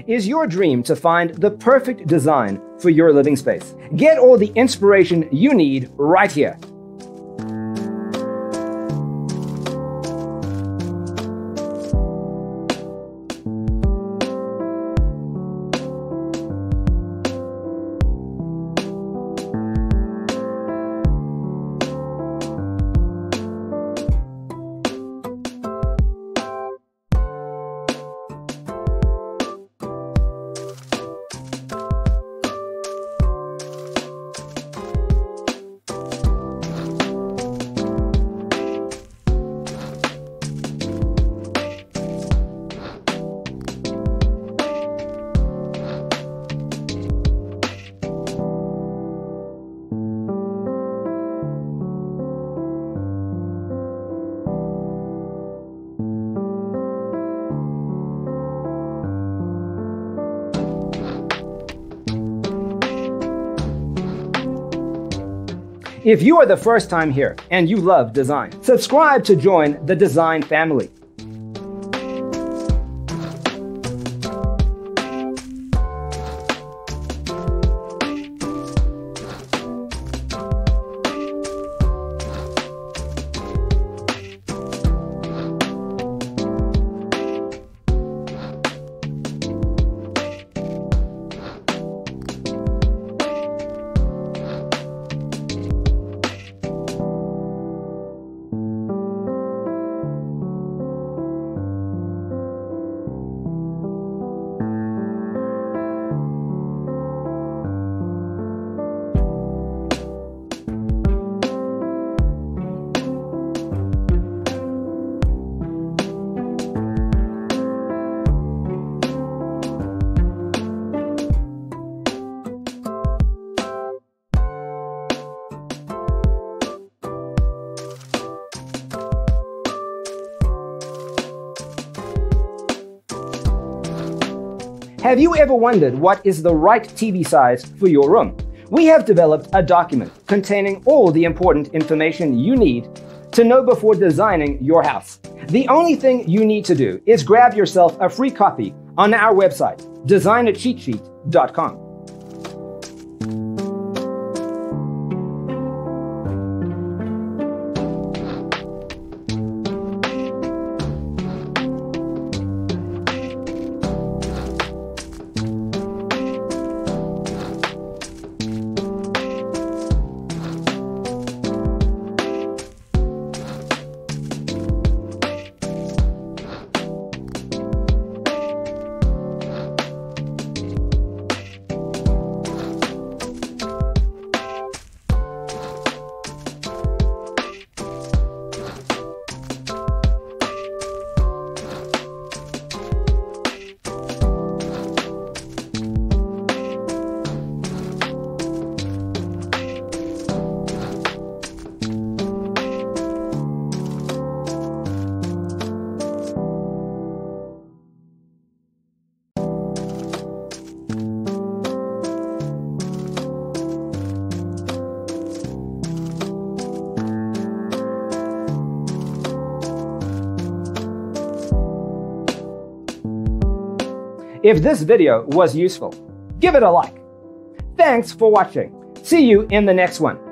Is your dream to find the perfect design for your living space? Get all the inspiration you need right here. If you are the first time here and you love design, subscribe to join the design family. Have you ever wondered what is the right TV size for your room? We have developed a document containing all the important information you need to know before designing your house. The only thing you need to do is grab yourself a free copy on our website, designacheatsheet.com. If this video was useful, give it a like. Thanks for watching. See you in the next one.